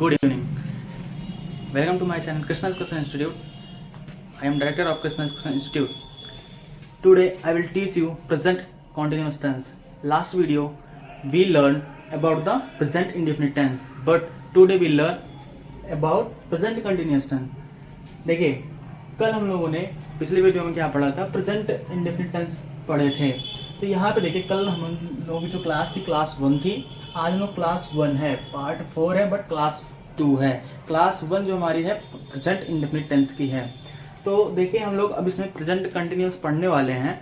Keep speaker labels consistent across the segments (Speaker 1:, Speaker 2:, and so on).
Speaker 1: Good evening. Welcome to my channel Krishna's Question Institute. I am director of Krishna's Question Institute. Today I will teach you present continuous tense. Last video we learned about the present indefinite tense, but today we learn about present continuous tense. देखिए कल हम लोगों ने पिछले video में क्या पढ़ा था, प्रेजेंट इंडेफिनिट टेंस पढ़े थे। तो यहाँ पे देखिए कल हम लोगों की जो क्लास थी क्लास 1 थी, आज हम लोग क्लास 1 है, पार्ट 4 है बट क्लास 2 है। क्लास 1 जो हमारी है प्रेजेंट इंडेफिनिट टेंस की है। तो देखिए हम लोग अब इसमें प्रेजेंट कंटिन्यूअस पढ़ने वाले हैं।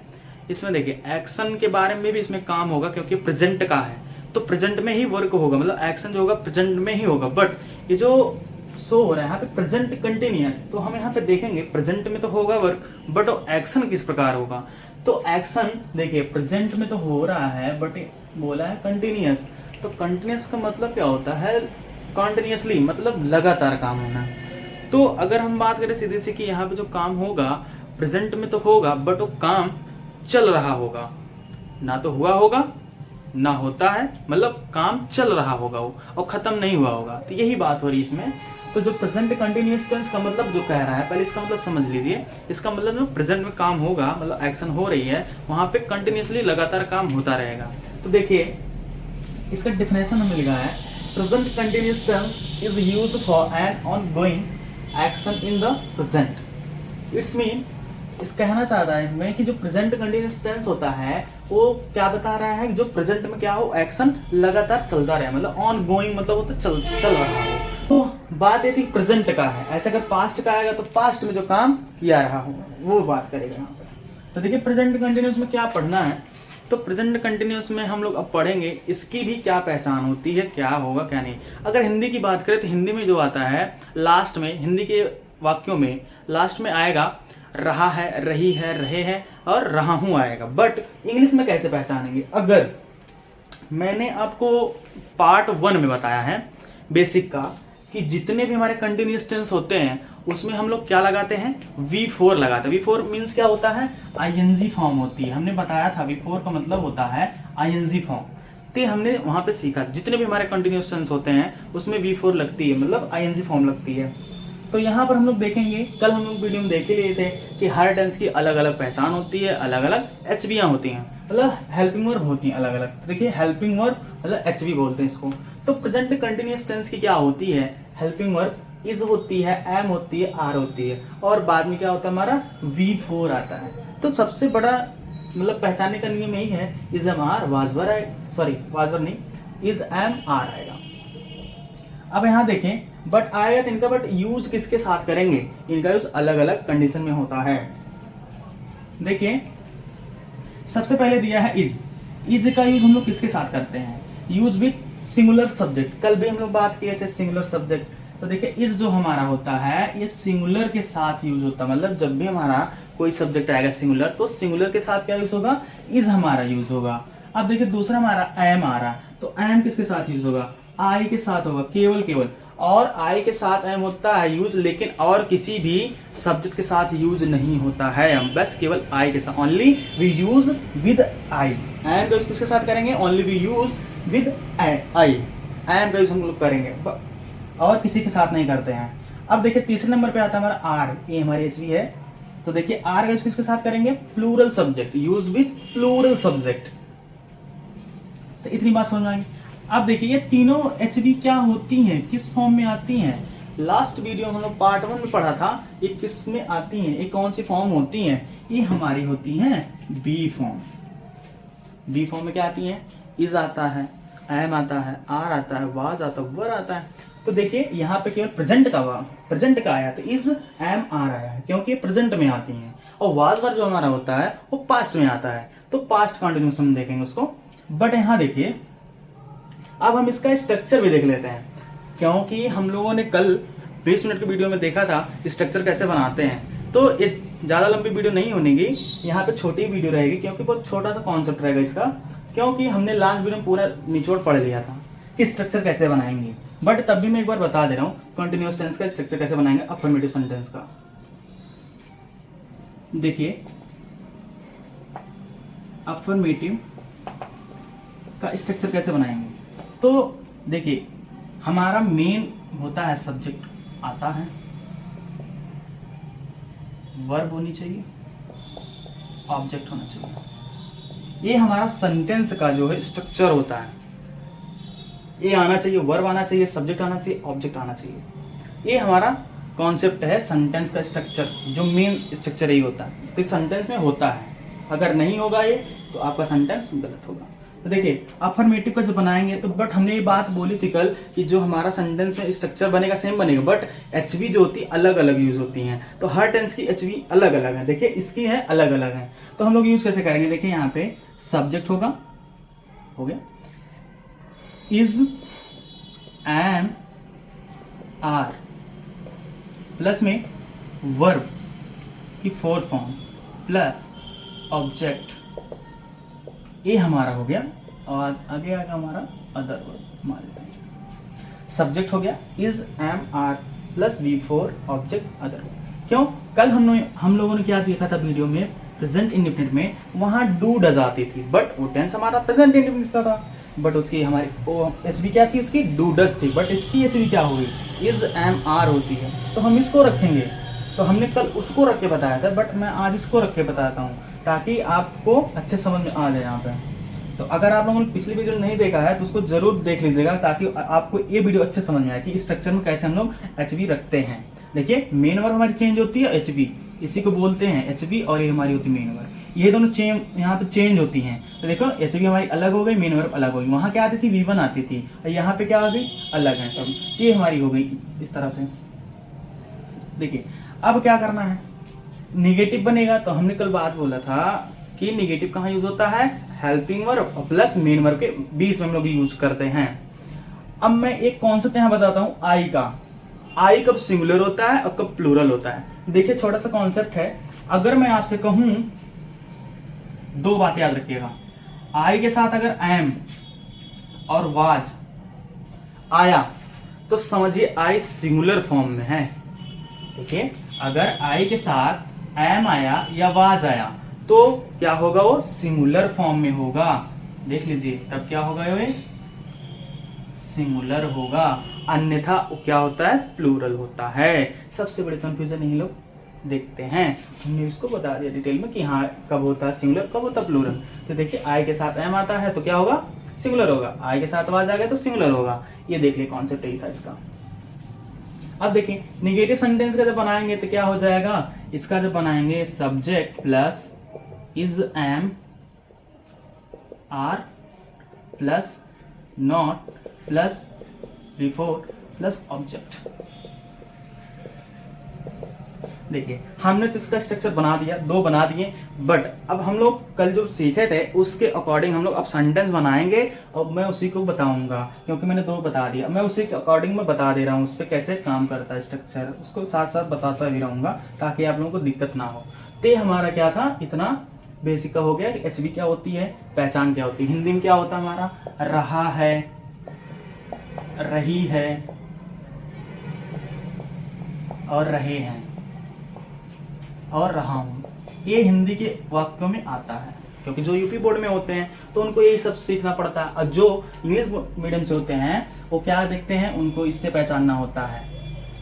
Speaker 1: इसमें देखिए एक्शन के बारे में भी इसमें काम होगा क्योंकि प्रेजेंट का है, तो प्रेजेंट में ही वर्क होगा, मतलब एक्शन जो होगा प्रेजेंट में ही होगा। बट ये जो शो हो रहा है यहाँ पे प्रेजेंट कंटिन्यूअस, तो हम यहाँ पे देखेंगे प्रेजेंट में तो होगा वर्क, बट एक्शन किस प्रकार होगा। तो एक्शन देखिए प्रेजेंट में तो हो रहा है बट बोला है कंटिन्यूअस। तो कंटिन्यूअस का मतलब क्या होता है, कॉन्टिन्यूअसली मतलब लगातार काम होना। तो अगर हम बात करें सीधे से कि यहाँ पे जो काम होगा प्रेजेंट में तो होगा बट वो काम चल रहा होगा, ना तो हुआ होगा ना होता है, मतलब काम चल रहा होगा वो और खत्म नहीं हुआ होगा। तो यही बात हो रही है इसमें। तो जो प्रेजेंट कंटिन्यूअस टेंस का मतलब जो कह रहा है, पहले इसका मतलब समझ लीजिए। इसका मतलब जो प्रेजेंट में काम होगा, मतलब एक्शन हो रही है, वहां पे कंटिन्यूअसली लगातार काम होता रहेगा। तो देखिए इसका डेफिनेशन हमें लिखा है, present continuous tense is used for an ongoing action in the present. It's mean इस कहना चाहता है इसमें कि जो प्रेजेंट कंटिन्यूअस टेंस होता है वो क्या बता रहा है, जो प्रेजेंट में क्या हो, एक्शन लगातार चलता रहे, मतलब ऑन गोइंग मतलब वो तो चल रहा हो। तो बात ये थी प्रेजेंट का है, ऐसे अगर पास्ट का आएगा तो पास्ट में जो काम किया रहा हो वो बात करेगा यहाँ पे। तो देखिए प्रेजेंट कंटिन्यूअस में क्या पढ़ना है, तो प्रेजेंट कंटिन्यूअस में हम लोग अब पढ़ेंगे इसकी भी क्या पहचान होती है, क्या होगा क्या नहीं। अगर हिंदी की बात करें तो हिंदी में जो आता है लास्ट में, हिंदी के वाक्यों में लास्ट में आएगा रहा है, रही है, रहे हैं और रहा हूं आएगा। बट इंग्लिश में कैसे पहचानेंगे, अगर मैंने आपको पार्ट 1 में बताया है बेसिक का कि जितने भी हमारे कंटिन्यूअस टेंस होते हैं उसमें हम लोग क्या लगाते हैं, V4 लगाते हैं। V4 मीन्स क्या होता है, ING फॉर्म होती है। हमने बताया था V4 का मतलब होता है ING फॉर्म। तो हमने वहां पे सीखा जितने भी हमारे कंटिन्यूअस टेंस होते हैं उसमें V4 लगती है, मतलब ING फॉर्म लगती है। तो यहाँ पर हम लोग देखेंगे, कल हम लोग वीडियो में देख लिए थे कि हर टेंस की अलग अलग पहचान होती है, अलग अलग HVयां होती हैं, मतलब हेल्पिंग वर्ब होती हैं अलग अलग। देखिए हेल्पिंग वर्ब मतलब HV बोलते हैं इसको। तो प्रेजेंट कंटिन्यूअस टेंस की क्या होती है, हेल्पिंग वर्ब इज होती है, एम होती है, आर होती है और बाद में क्या होता है हमारा V4 आता है। तो सबसे बड़ा मतलब पहचानने का नियम यही है, इज एम आर वाजवर है, सॉरी वाजवर नहीं, इज एम आर आएगा। अब यहाँ देखें बट आएगा तो इनका बट यूज किसके साथ करेंगे, इनका यूज अलग अलग कंडीशन में होता है। देखिए सबसे पहले दिया है इज का यूज हम लोग किसके साथ करते हैं, यूज विथ सिंगुलर सब्जेक्ट। कल भी हम लोग बात किए थे सिंगुलर सब्जेक्ट। तो देखिए इज जो हमारा होता है ये सिंगुलर के साथ यूज होता है, मतलब जब भी हमारा कोई सब्जेक्ट आएगा सिंगुलर तो सिंगुलर के साथ क्या यूज होगा, इज हमारा यूज होगा। अब देखिए दूसरा हमारा एम आ रहा, तो एम किसके साथ यूज होगा, आई के साथ होगा, केवल और आई के साथ एम होता है यूज, लेकिन और किसी भी सब्जेक्ट के साथ यूज नहीं होता है, हम बस केवल आई के साथ, only we use with I. Am का यूज किसके साथ करेंगे, only we use with I, am का यूज हम लोग करेंगे और किसी के साथ नहीं करते हैं। अब देखिए तीसरे नंबर पे आता है हमारा आर, ये हमारी HV है। तो देखिए आर का यूज किसके साथ करेंगे, plural subject, use with plural subject. तो इतनी बात समझ में आएगी। अब देखिए ये तीनों HV क्या होती हैं, किस फॉर्म में आती हैं। लास्ट वीडियो हम लोग पार्ट 1 में पढ़ा था ये किस में आती हैं, ये कौन सी फॉर्म होती हैं, ये हमारी होती हैं B फॉर्म। B फॉर्म में क्या आती हैं, इज आता है, एम आता है, आर आता है, वाज आता है, वर आता है। तो देखिए यहाँ पे केवल प्रेजेंट का आया, तो इज एम आर आया है क्योंकि प्रेजेंट में आती हैं। और वाज वर जो हमारा होता है वो पास्ट में आता है, तो पास्ट कंटिन्यूस हम देखेंगे उसको। बट यहाँ देखिए अब हम इसका स्ट्रक्चर भी देख लेते हैं, क्योंकि हम लोगों ने कल 20 मिनट की वीडियो में देखा था स्ट्रक्चर कैसे बनाते हैं। तो ये ज्यादा लंबी वीडियो नहीं होनेगी, यहाँ पे छोटी वीडियो रहेगी क्योंकि बहुत छोटा सा कॉन्सेप्ट रहेगा इसका, क्योंकि हमने लास्ट वीडियो में पूरा निचोड़ पढ़ लिया था कि स्ट्रक्चर कैसे बनाएंगे। बट तब भी मैं एक बार बता दे रहा हूँ कंटिन्यूअस टेंस का स्ट्रक्चर कैसे बनाएंगे अफर्मेटिव सेंटेंस का। देखिए अफर्मेटिव का स्ट्रक्चर कैसे बनाएंगे, तो देखिए हमारा मेन होता है सब्जेक्ट आता है, वर्ब होनी चाहिए, ऑब्जेक्ट होना चाहिए। ये हमारा सेंटेंस का जो है स्ट्रक्चर होता है। ये आना चाहिए, वर्ब आना चाहिए, सब्जेक्ट आना चाहिए, ऑब्जेक्ट आना चाहिए। ये हमारा कॉन्सेप्ट है सेंटेंस का स्ट्रक्चर, जो मेन स्ट्रक्चर यही होता है। तो सेंटेंस में होता है, अगर नहीं होगा ये तो आपका सेंटेंस गलत होगा। तो देखिए अफर्मेटिव का जो बनाएंगे तो बट हमने ये बात बोली थी कल कि जो हमारा सेंटेंस में स्ट्रक्चर बनेगा सेम बनेगा, बट एचवी जो होती है अलग अलग यूज होती हैं। तो हर टेंस की एचवी अलग अलग है। देखिए इसकी है अलग अलग है, तो हम लोग यूज कैसे करेंगे? देखिए यहाँ पे सब्जेक्ट होगा, हो गया, इज एम आर, प्लस में वर्ब की फोर्थ फॉर्म प्लस ऑब्जेक्ट, ये हमारा हो गया। और आगे आएगा हमारा अदर वर्ब, मान लेते हैं सब्जेक्ट हो गया is am are plus V four object other. क्यों? कल हम लोगों ने क्या देखा था वीडियो में, प्रेजेंट इंडेफिनिट में वहां डू डज आती थी, बट वो टेंस हमारा प्रेजेंट इंडेफिनिट का था, बट उसकी हमारी एसवी क्या थी, उसकी डू डज थी, बट इसकी एसवी क्या होगी, इज एम आर होती है। तो हम इसको रखेंगे। तो हमने कल उसको रख के बताया था, बट मैं आज इसको रख के बताता हूँ ताकि आपको अच्छे समझ में आ जाए यहाँ पे। तो अगर आप लोगों ने पिछली वीडियो नहीं देखा है तो उसको जरूर देख लीजिएगा ताकि आपको ये वीडियो अच्छे समझ में आए कि इस स्ट्रक्चर में कैसे हम लोग एचवी रखते हैं। देखिए मेन वर्ब हमारी चेंज होती है एचवी, इसी को बोलते हैं एचवी, और ये हमारी होती है मेन वर्ब। ये दोनों यहाँ पे चेंज होती हैं। तो देखो एचवी हमारी अलग हो गई, मेन वर्ब अलग हो गई। वहां क्या आती थी, V1 आती थी, और यहाँ पे क्या आ गई, अलग है सब। ये हमारी हो गई इस तरह से। देखिए अब क्या करना है, निगेटिव बनेगा। तो हमने कल बात बोला था कि निगेटिव कहाँ यूज होता है, हेल्पिंग वर्ब और प्लस मेन वर्ब के बीच में हम लोग यूज करते हैं। अब मैं एक कॉन्सेप्ट यहाँ बताता हूँ आई का। आई कब सिंगुलर होता है और कब प्लूरल होता है। देखिए छोटा सा कॉन्सेप्ट है। अगर मैं आपसे कहूं, दो बातें याद रखिएगा, आई के साथ अगर एम और वाज आया तो समझिए आई सिंगुलर फॉर्म में है। देखिए अगर आई के साथ एम आया या वाज आया तो क्या होगा, वो सिंगुलर फॉर्म में होगा। देख लीजिए तब क्या होगा, ये सिंगुलर होगा, अन्यथा वो क्या होता है, प्लूरल होता है। सबसे बड़ी कंफ्यूजन यही लोग देखते हैं। हमने इसको बता दिया डिटेल में कि हाँ कब होता है सिंगुलर, कब होता है प्लूरल। तो देखिए आई के साथ एम आता है तो क्या होगा, सिंगुलर होगा, आई के साथ आवाज आ गया तो सिंगुलर होगा। ये देख लिए कॉन्सेप्ट यही था इसका। अब देखिए निगेटिव सेंटेंस का जब बनाएंगे तो क्या हो जाएगा, इसका जब बनाएंगे subject plus is am are plus not plus before plus object. देखिए हमने तो इसका स्ट्रक्चर बना दिया, दो बना दिए, बट अब हम लोग कल जो सीखे थे उसके अकॉर्डिंग हम लोग अब सेंटेंस बनाएंगे और मैं उसी को बताऊंगा, क्योंकि मैंने दो बता दिया, मैं उसी के अकॉर्डिंग मैं बता दे रहा हूँ उस पर कैसे काम करता है स्ट्रक्चर, उसको साथ साथ बताता भी रहूंगा ताकि आप लोगों को दिक्कत ना हो। तो हमारा क्या था, इतना बेसिक का हो गया कि एचवी क्या होती है, पहचान क्या होती है। हिंदी में क्या होता है हमारा, रहा है, रही है और रहे हैं और रहा हूं। ये हिंदी के वाक्यों में आता है, क्योंकि जो यूपी बोर्ड में होते हैं तो उनको यही सब सीखना पड़ता है, और जो इंग्लिश मीडियम से होते हैं वो क्या देखते हैं, उनको इससे पहचानना होता है,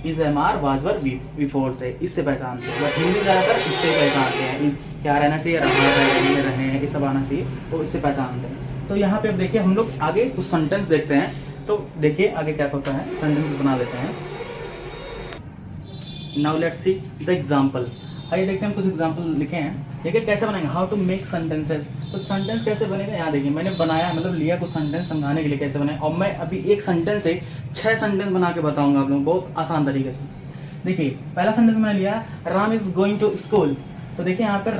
Speaker 1: is am are was were before से, इससे पहचानते हैं। बट हिंदी ज्यादातर इससे पहचानते हैं, क्या रहना चाहिए, रहे हैं, ये सब आना चाहिए, तो इससे पहचानते हैं। तो यहाँ पे अब देखिए हम लोग आगे कुछ सेंटेंस देखते हैं। तो देखिए आगे क्या होता है, सेंटेंस बना लेते हैं। Now let's see the example. आइए देखते हैं, कुछ एग्जांपल लिखे हैं। देखिए कैसे बनाएंगे, हाउ टू मेक सेंटेंसेस। तो सेंटेंस कैसे बनेगा, यहाँ देखिए मैंने बनाया, मतलब लिया कुछ सेंटेंस समझाने के लिए कैसे बनाए, और मैं अभी एक सेंटेंस से 6 सेंटेंस बना के बताऊंगा आप लोगों को बहुत आसान तरीके से। देखिए पहला सेंटेंस मैंने लिया, Ram is going to school. तो देखिए यहाँ पे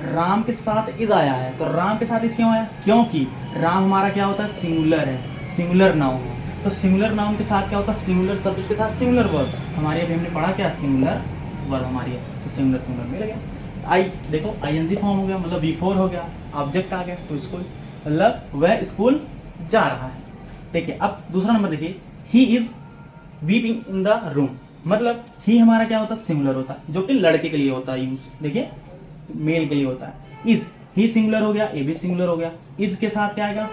Speaker 1: राम के साथ इज आया है, तो राम के साथ इज क्यों आया, क्योंकि राम हमारा क्या होता है, सिंगुलर है, सिंगुलर नाउन है। तो सिंगुलर नाउन के साथ क्या होता है, सिंगुलर सब्जेक्ट के साथ सिंगुलर वर्ब। हमारे अभी हमने पढ़ा क्या, सिंगुलर वर्ब हमारी है, तो सिंगुलर मिल गया। आई देखो आईएनजी फॉर्म हो गया, मतलब V4 हो गया, ऑब्जेक्ट आ गया, तो स्कूल मतलब वह स्कूल जा रहा है। देखिए अब दूसरा नंबर देखिए, he is weeping in the room. मतलब ही हमारा क्या होता है, सिंगुलर होता है, जो कि लड़के के लिए होता है यूज। देखिए मेल के लिए होता है। इज ही सिंगुलर हो गया, ए भी सिंगुलर हो गया, इज के साथ क्या आएगा,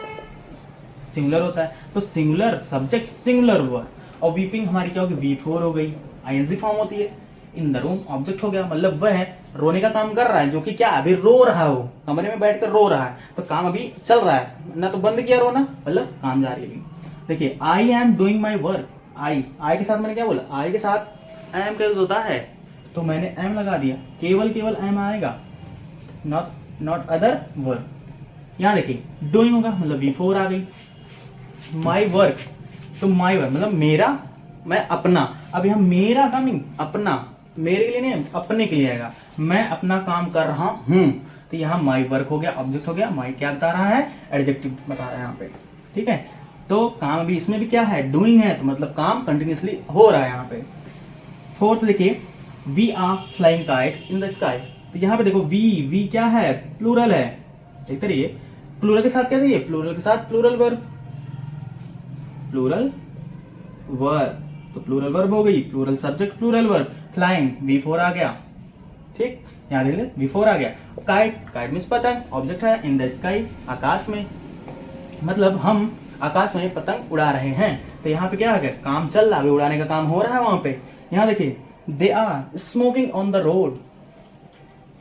Speaker 1: सिंगुलर होता है। तो सिंगुलर सब्जेक्ट सिंगुलर वर्ब, और वीपिंग हमारी क्या होगी, V4 हो गई, आईएनजी फॉर्म होती है। इन द रूम ऑब्जेक्ट हो गया, मतलब वह रोने का काम कर रहा है, जो कि क्या अभी रो रहा है, वो कमरे में बैठकर रो रहा है, तो काम अभी चल रहा है ना, तो बंद किया रोना, मतलब काम जारी है। देखिए I am doing my work, I के साथ मैंने क्या बोला, आई के साथ एम का यूज होता है, तो मैंने एम लगा दिया, केवल एम आएगा, नॉट अदर वर्क। यहाँ देखिए डूइंग होगा मतलब V4 आ गई, माई वर्क, तो माई वर्क मतलब मेरा, मैं अपना, अब यहाँ मेरा कमिंग अपना, मेरे के लिए नहीं अपने के लिए आएगा, मैं अपना काम कर रहा हूं, तो यहाँ माई वर्क हो गया, ऑब्जेक्ट हो गया, माई क्या बता रहा है, एडजेक्टिव बता रहा है यहाँ पे, ठीक है। तो काम भी इसमें भी क्या है, डूइंग है, तो मतलब काम कंटिन्यूसली हो रहा है यहाँ पे। फोर्थ देखिए we are flying kite in the sky, तो यहाँ पे देखो वी क्या है, प्लूरल है, देखते रहिए प्लूरल के साथ क्या चाहिए, प्लूरल के साथ प्लूरल वर्ब, तो प्लूरल वर्ब हो गई, plural subject plural verb, flying V4 आ गया, ठीक, यहाँ देख ले V4 आ गया। काइट मीन्स पतंग, ऑब्जेक्ट है, इन द स्काई आकाश में, मतलब हम आकाश में पतंग उड़ा रहे हैं, तो यहाँ पे क्या आ गया, काम चल रहा है, उड़ाने का काम हो रहा है वहां पे। यहाँ देखिए they are smoking on the road,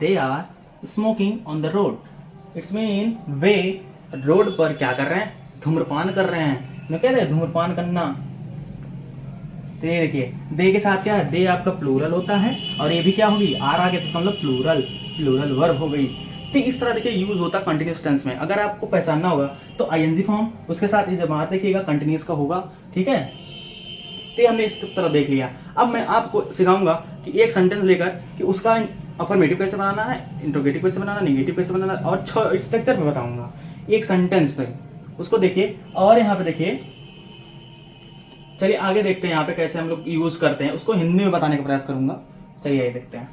Speaker 1: they are smoking on the road, it's mean वे रोड पर क्या कर रहे हैं, धूम्रपान कर रहे हैं, मैं कह रहे धूम्रपान करना। तो ये देखिए दे के साथ क्या है, दे आपका प्लूरल होता है, और ये भी क्या होगी, आर आगे तो मतलब प्लूरल वर्ब हो गई। तो इस तरह देखिए यूज होता कंटिन्यूस टेंस में। अगर आपको पहचानना होगा तो आईएनजी फॉर्म, उसके साथ ये जमात देखिएगा कंटिन्यूस का होगा, ठीक है। तो हमने इस तरह देख लिया। अब मैं आपको सिखाऊंगा कि एक सेंटेंस लेकर कि उसका अफर्मेटिव कैसे बनाना है, इंट्रोगेटिव कैसे बनाना, नेगेटिव कैसे बनाना, और स्ट्रक्चर पे बताऊंगा एक सेंटेंस पे, उसको देखिए। और यहाँ पे देखिए, चलिए आगे देखते हैं यहाँ पे कैसे हम लोग यूज करते हैं, उसको हिंदी में बताने का प्रयास करूंगा। चलिए आइए देखते हैं।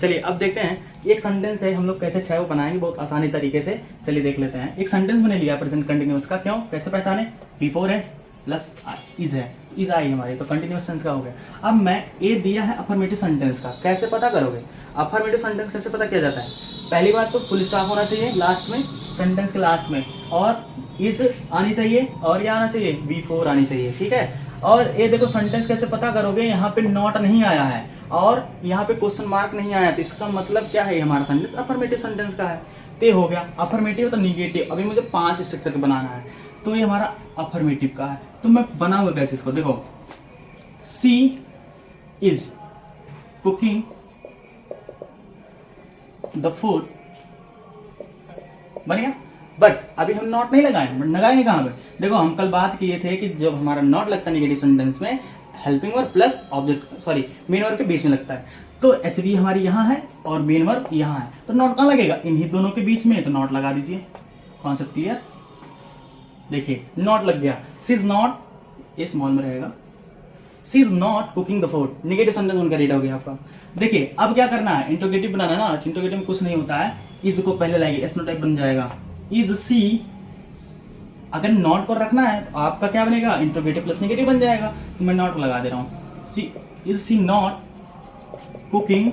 Speaker 1: चलिए अब देखते हैं एक सेंटेंस है, हम लोग कैसे चाहे वो बनाएंगे बहुत आसानी तरीके से। चलिए देख लेते हैं। एक सेंटेंस मैंने लिया प्रेजेंट कंटिन्यूअस का, क्यों कैसे पहचाने, V4 है प्लस इज है, इज आई हमारी, तो कंटिन्यूअस टेंस का हो गया। अब मैं ए दिया है अफर्मेटिव सेंटेंस का, कैसे पता करोगे, अफर्मेटिव सेंटेंस कैसे पता किया जाता है। पहली बात तो फुल स्टॉप होना चाहिए लास्ट में, सेंटेंस के लास्ट में, और इज आनी चाहिए, और ये आना चाहिए V4 आनी चाहिए, ठीक है। और ये देखो सेंटेंस कैसे पता करोगे, यहाँ पे नॉट नहीं आया है और यहाँ पे क्वेश्चन मार्क नहीं आया, तो इसका मतलब क्या है, हमारा सेंटेंस अफर्मेटिव सेंटेंस का है। ते हो गया अफर्मेटिव तो निगेटिव। अभी मुझे 5 स्ट्रक्चर बनाना है, तो ये हमारा अफर्मेटिव का है। तो मैं बनाऊंगा कैसे इसको, देखो सी इज कुकिंग द फूड, बन गया। बट अभी हम नॉट नहीं लगाए, बट लगाएंगे कहां पे, देखो हम कल बात किए थे कि जब हमारा नॉट लगता है निगेटिव सेंटेंस में, helping verb plus object sorry main verb के बीच में लगता है। तो एचवी हमारी यहाँ है और मेन वर्ब यहाँ है, तो नॉट कहाँ लगेगा, इन्हीं दोनों के बीच में, तो नॉट लगा दीजिए। कॉन्सेप्ट क्लियर, देखिए नॉट लग गया। सी इज नॉट, ये स्मॉल में रहेगा, she is not cooking the food, negative sentence उनका रीड हो गया आपका। देखिए अब क्या करना है, इंट्रोगेटिव बनाना ना, इंट्रोगेटिव में कुछ नहीं होता है, इज को पहले लाएंगे, एस नो टाइप बन जाएगा, इज सी। अगर नॉट को रखना है तो आपका क्या बनेगा, इंट्रोगेटिव प्लस नेगेटिव बन जाएगा, तो मैं नॉट लगा दे रहा हूं। She is she not cooking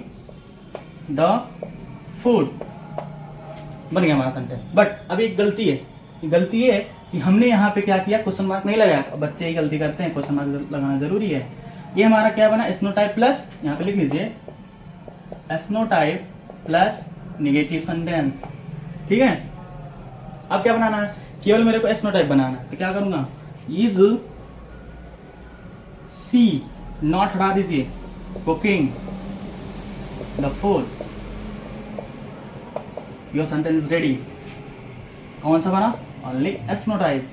Speaker 1: the food, बन गया हमारा सेंटेंस। बट अभी एक गलती है, गलती है कि हमने यहाँ पे क्या किया, क्वेश्चन मार्क नहीं लगाया। तो बच्चे ही गलती करते हैं, क्वेश्चन मार्क लगाना जरूरी है। ये हमारा क्या बना, एसनो टाइप प्लस, यहाँ पे लिख लीजिए एसनो टाइप प्लस नेगेटिव सेंटेंस, ठीक है। अब क्या बनाना है, केवल मेरे को एसनो टाइप बनाना है, तो क्या करूंगा, इज सी, नॉट हटा दीजिए, cooking the food, your sentence is ready. कौन सा बना, ओनली एसनो टाइप।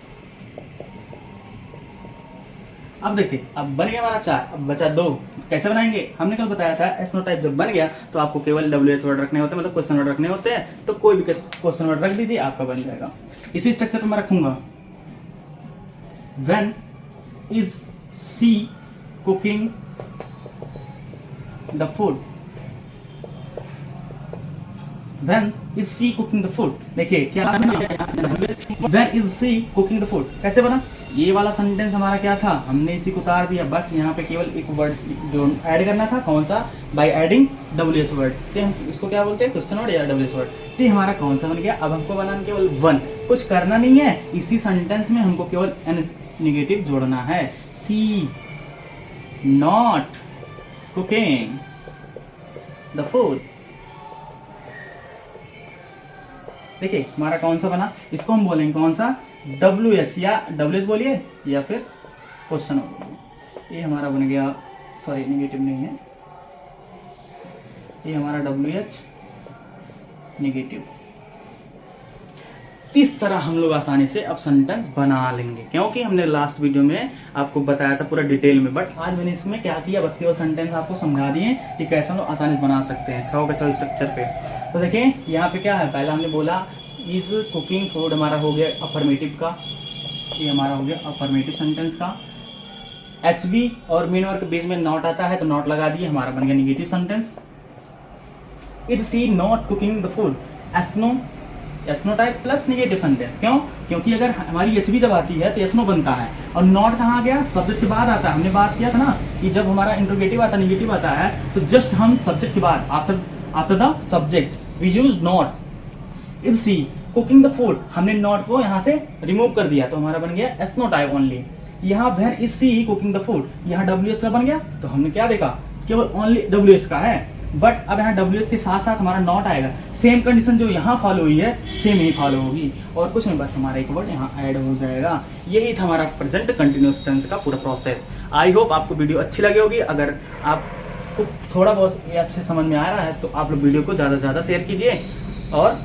Speaker 1: अब देखिए, अब बन गया हमारा 4, अब बचा 2। कैसे बनाएंगे, हमने कल बताया था एसनो टाइप जब बन गया तो आपको केवल WH वर्ड रखने होते हैं, मतलब क्वेश्चन वर्ड रखने होते हैं, तो कोई भी क्वेश्चन वर्ड रख दीजिए, आपका बन जाएगा। इसी स्ट्रक्चर पे मैं रखूंगा, when is she cooking the food, when is she cooking the food. देखिए क्या, when is she cooking the food कैसे बना, ये वाला सेंटेंस हमारा क्या था, हमने इसी को उतार दिया, बस यहाँ पे केवल एक वर्ड जो ऐड करना था, कौन सा, बाय एडिंग WH वर्ड। तो हम इसको क्या बोलते हैं, क्वेश्चन वर्ड या WH वर्ड। तो हमारा कौन सा बन गया, अब हमको बनाना केवल 1, कुछ करना नहीं है, इसी सेंटेंस में हमको केवल नेगेटिव जोड़ना है। सी नॉट कुकिंग द फूड। देखिए हमारा कौन सा बना, इसको हम बोलेंगे कौन सा, WH या WH बोलिए या फिर क्वेश्चन बोलिए। ये हमारा बन गया, सॉरी नेगेटिव नहीं है, ये हमारा WH नेगेटिव। इस तरह हम लोग आसानी से अब सेंटेंस बना लेंगे, क्योंकि हमने लास्ट वीडियो में आपको बताया था पूरा डिटेल में, बट आज मैंने इसमें क्या किया, बस केवल सेंटेंस आपको समझा दिए कि कैसे हम लोग आसानी से बना सकते हैं 6 के 6 स्ट्रक्चर पे। तो देखें यहाँ पे क्या है, पहला हमने बोला इज कुकिंग फूड, हमारा हो गया अफर्मेटिव का, ये हमारा हो गया अफर्मेटिव सेंटेंस का। HB और मेन वर्ब के बीच में नॉट आता है तो नॉट लगा दिए, हमारा बन गया negative sentence. Is she not cooking the food, yes no type plus negative sentence. क्यों? क्योंकि अगर हमारी HB जब आती है तो एसनो बनता है, और नॉट कहाँ गया, सब्जेक्ट के बाद आता है। हमने बात किया था ना कि जब हमारा इंट्रोगेटिव आता है, नेगेटिव आता है, तो जस्ट हम सब्जेक्ट के बाद after the subject we use not. Is she cooking the food, हमने नॉट को यहाँ से रिमूव कर दिया तो हमारा बन गया एसनो टाइप ओनली। यहाँ when is she cooking the food, यहाँ WH का बन गया, तो हमने क्या देखा, केवल ओनली WH का है, बट अब यहाँ WH के साथ साथ हमारा नॉट आएगा। सेम कंडीशन जो यहाँ फॉलो हुई है सेम ही फॉलो होगी, और कुछ नहीं, बस हमारा एक वर्ड यहाँ ऐड हो जाएगा। यही था हमारा प्रेजेंट कंटिन्यूअस टेंस का पूरा प्रोसेस। आई होप आपको वीडियो अच्छी लगी होगी। अगर आपको थोड़ा बहुत ये अच्छे समझ में आ रहा है तो आप लोग वीडियो को ज़्यादा से ज़्यादा शेयर कीजिए और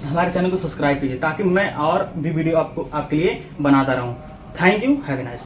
Speaker 1: हमारे चैनल को सब्सक्राइब कीजिए, ताकि मैं और भी वीडियो आपके लिए बनाता रहूँ। Thank you, have a nice day.